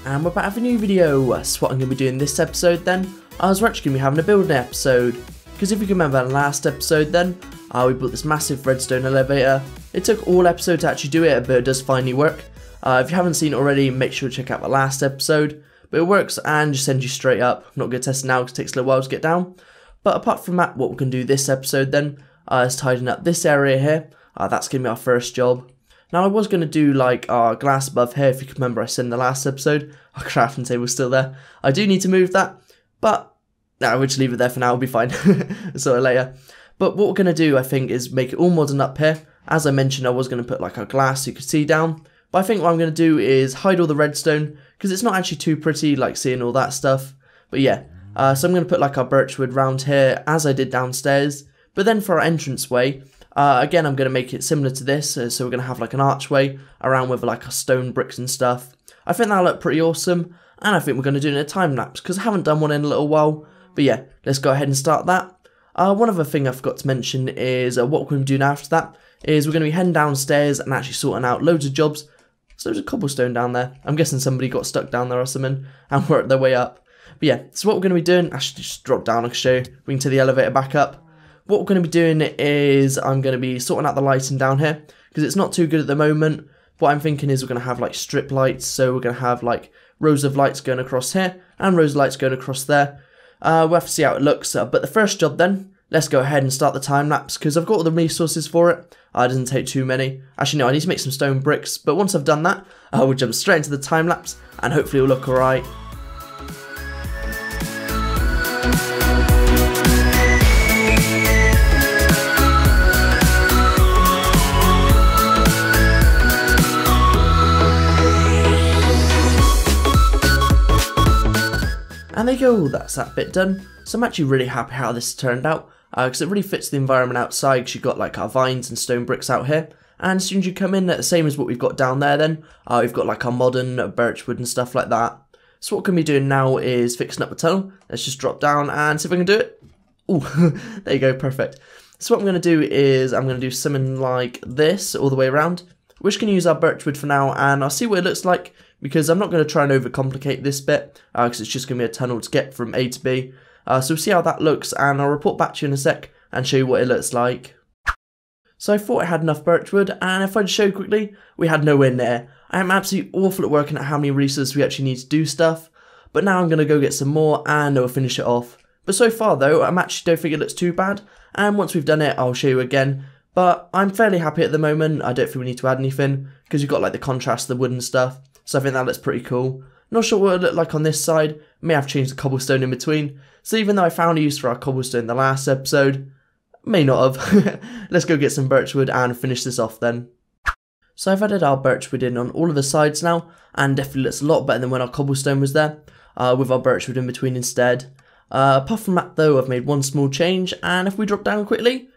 and we're back with a new video. So what I'm going to be doing this episode then, we're actually going to be having a building episode, because if you can remember the last episode then, we built this massive redstone elevator. It took all episode to actually do it, but it does finally work. If you haven't seen it already, make sure to check out the last episode, but it works and just sends you straight up. I'm not going to test it now because it takes a little while to get down, but apart from that, what we're going to do this episode then, is tidying up this area here. That's going to be our first job. Now I was going to do like our glass above here, if you can remember I said in the last episode, our crafting table's still there. I do need to move that, but no, we'll just leave it there for now, it'll be fine, sort of later. But what we're going to do, I think, is make it all modern up here. As I mentioned, I was going to put like a glass so you could see down, but I think what I'm going to do is hide all the redstone, because it's not actually too pretty, like seeing all that stuff. But yeah, so I'm going to put like our birchwood round here, as I did downstairs. But then for our entranceway, again, I'm going to make it similar to this, so we're going to have like an archway around with like our stone bricks and stuff. I think that'll look pretty awesome, and I think we're going to do it in a time lapse, because I haven't done one in a little while. But yeah, let's go ahead and start that. One other thing I forgot to mention is what we're going to do after that is we're going to be heading downstairs and actually sorting out loads of jobs. So there's a cobblestone down there. I'm guessing somebody got stuck down there or something and worked their way up. But yeah, so what we're going to be doing, actually just drop down, I can show you, we can take the elevator back up. What we're going to be doing is I'm going to be sorting out the lighting down here, because it's not too good at the moment. What I'm thinking is we're going to have like strip lights, so we're going to have like rows of lights going across here and rows of lights going across there. We'll have to see how it looks, but the first job then, let's go ahead and start the time lapse, because I've got all the resources for it. It doesn't take too many. Actually no, I need to make some stone bricks, but once I've done that, we'll jump straight into the time lapse and hopefully it'll look alright. And there you go, that's that bit done. So I'm actually really happy how this turned out, because it really fits the environment outside, because you've got like our vines and stone bricks out here. And as soon as you come in, the same as what we've got down there then, we've got like our modern birchwood and stuff like that. So what we're going to be doing now is fixing up the tunnel. Let's just drop down and see if we can do it. Ooh, there you go, perfect. So what I'm going to do is I'm going to do something like this all the way around. We're just going to use our birchwood for now, and I'll see what it looks like, because I'm not going to try and overcomplicate this bit, because it's just going to be a tunnel to get from A to B. So we'll see how that looks, and I'll report back to you in a sec and show you what it looks like. So I thought I had enough birchwood, and if I just show quickly, we had nowhere near. I am absolutely awful at working out how many resources we actually need to do stuff, but now I'm going to go get some more and we'll finish it off. But so far though, I actually don't think it looks too bad, and once we've done it, I'll show you again. But I'm fairly happy at the moment. I don't think we need to add anything, because you've got like the contrast of the wood and stuff, so I think that looks pretty cool. Not sure what it looked like on this side, may have changed the cobblestone in between, so even though I found a use for our cobblestone in the last episode, may not have. Let's go get some birchwood and finish this off then. So I've added our birchwood in on all of the sides now, and definitely looks a lot better than when our cobblestone was there, with our birchwood in between instead. Apart from that though, I've made one small change, and if we drop down quickly,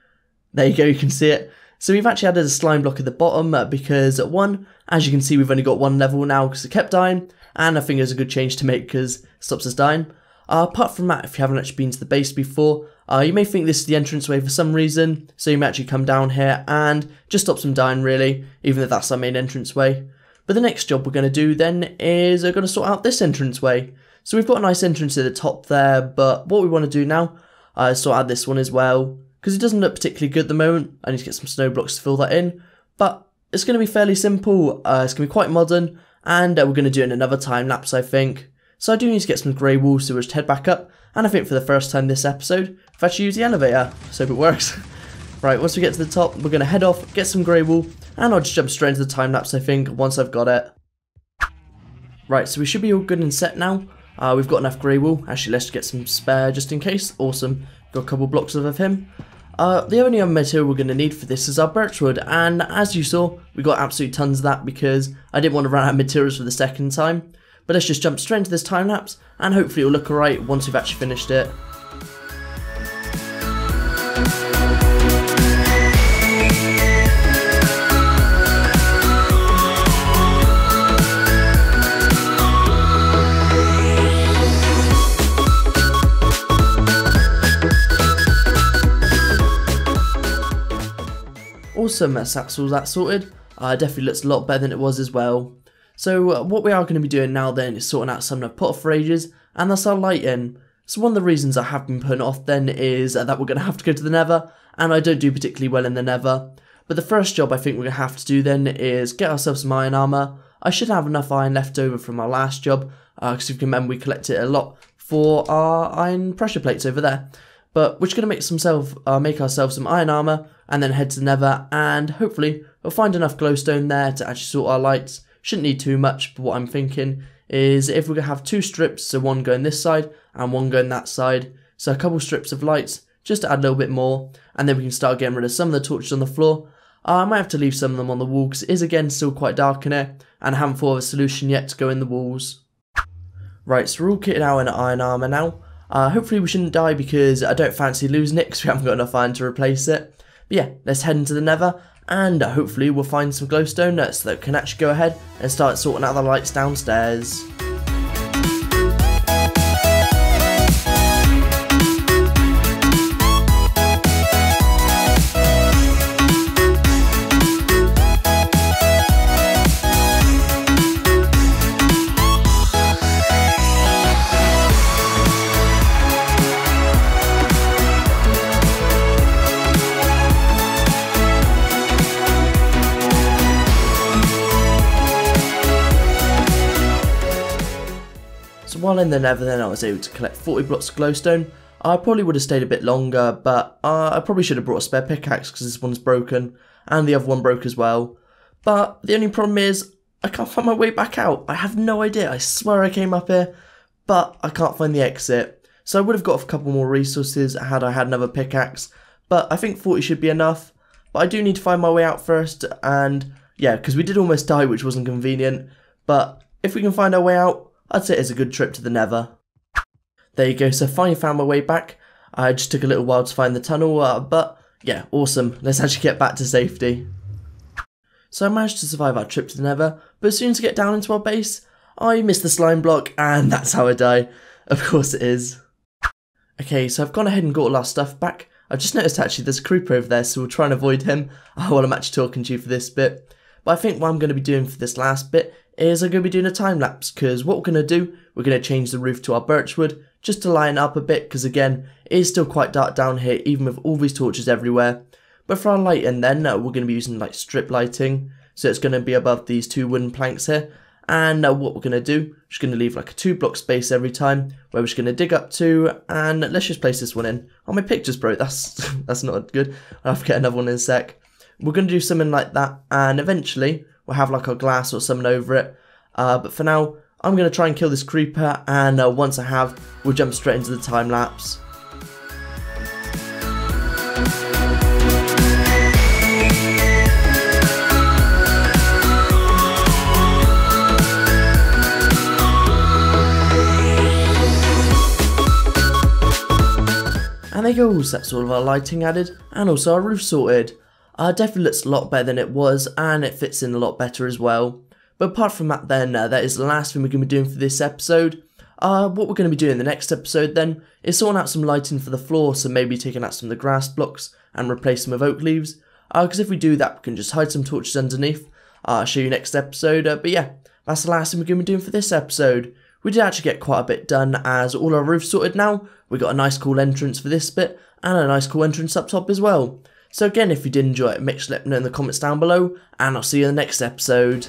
there you go, you can see it. So we've actually added a slime block at the bottom, because at one, as you can see, we've only got one level now because it kept dying, and I think it's a good change to make because it stops us dying. Apart from that, if you haven't actually been to the base before, you may think this is the entranceway for some reason, so you may actually come down here and just stop them dying really, even if that's our main entranceway. But the next job we're going to do then is we're going to sort out this entranceway. So we've got a nice entrance at the top there, but what we want to do now is sort out this one as well, because it doesn't look particularly good at the moment. I need to get some snow blocks to fill that in, but it's going to be fairly simple. It's going to be quite modern, and we're going to do it in another time lapse, I think. So I do need to get some grey wool, so we'll just head back up, and I think for the first time this episode, I've actually used the elevator, so hope it works. Right, once we get to the top, we're going to head off, get some grey wool, and I'll just jump straight into the time lapse, I think, once I've got it. Right, so we should be all good and set now. We've got enough grey wool. Actually, let's get some spare just in case. Awesome. Got a couple blocks of him. The only other material we're going to need for this is our birchwood, and as you saw, we got absolute tons of that because I didn't want to run out of materials for the second time. But let's just jump straight into this time lapse, and hopefully it'll look alright once we've actually finished it. Awesome, that's all that sorted. Definitely looks a lot better than it was as well. So what we are going to be doing now then is sorting out something I've put off for ages, and that's our lighting. So one of the reasons I have been putting it off then is that we're going to have to go to the Nether, and I don't do particularly well in the Nether. But the first job I think we're going to have to do then is get ourselves some iron armour. I should have enough iron left over from our last job, because if you can remember we collected a lot for our iron pressure plates over there. But we're just going to make ourselves some iron armour, and then head to the Nether, and hopefully we'll find enough glowstone there to actually sort our lights. Shouldn't need too much, but what I'm thinking is if we're going to have 2 strips, so one going this side and one going that side, so a couple strips of lights just to add a little bit more, and then we can start getting rid of some of the torches on the floor. I might have to leave some of them on the wall because it is again still quite dark in here, and I haven't thought of a solution yet to go in the walls. Right, so we're all kitted out in iron armour now. Hopefully we shouldn't die because I don't fancy losing it because we haven't got enough iron to replace it. But yeah, let's head into the Nether, and hopefully we'll find some glowstone so that we can actually go ahead and start sorting out the lights downstairs. So while in the Nether then I was able to collect 40 blocks of glowstone. I probably would have stayed a bit longer, but I probably should have brought a spare pickaxe because this one's broken and the other one broke as well. But the only problem is I can't find my way back out. I have no idea. I swear I came up here, but I can't find the exit. So I would have got a couple more resources had I had another pickaxe, but I think 40 should be enough. But I do need to find my way out first, and yeah, because we did almost die, which wasn't convenient. But if we can find our way out, I'd say it's a good trip to the Nether. There you go, so finally found my way back. I just took a little while to find the tunnel, but yeah, awesome. Let's actually get back to safety. So I managed to survive our trip to the Nether, but as soon as I get down into our base, I missed the slime block, and that's how I die. Of course it is. Okay, so I've gone ahead and got all our stuff back. I've just noticed actually there's a creeper over there, so we'll try and avoid him while I'm actually talking to you for this bit. But I think what I'm going to be doing for this last bit is I'm going to be doing a time lapse, because what we're going to do, we're going to change the roof to our birchwood just to line up a bit, because again, it is still quite dark down here even with all these torches everywhere. But for our lighting then, we're going to be using like strip lighting, so it's going to be above these 2 wooden planks here. And what we're going to do, we're just going to leave like a 2 block space every time, where we're just going to dig up 2, and let's just place this one in. Oh, my picture's broke, that's not good. I'll have to get another one in a sec. We're going to do something like that, and eventually we'll have like our glass or something over it. But for now, I'm going to try and kill this creeper, and once I have, we'll jump straight into the time lapse. And there goes, that's all of our lighting added, and also our roof sorted. Definitely looks a lot better than it was, and it fits in a lot better as well. But apart from that then, that is the last thing we're going to be doing for this episode. What we're going to be doing in the next episode then, is sorting out some lighting for the floor, so maybe taking out some of the grass blocks and replace them with oak leaves. Because if we do that, we can just hide some torches underneath. I'll show you next episode, but yeah, that's the last thing we're going to be doing for this episode. We did actually get quite a bit done, as all our roof's sorted now. We got a nice cool entrance for this bit, and a nice cool entrance up top as well. So again, if you did enjoy it, make sure to let me know in the comments down below, and I'll see you in the next episode.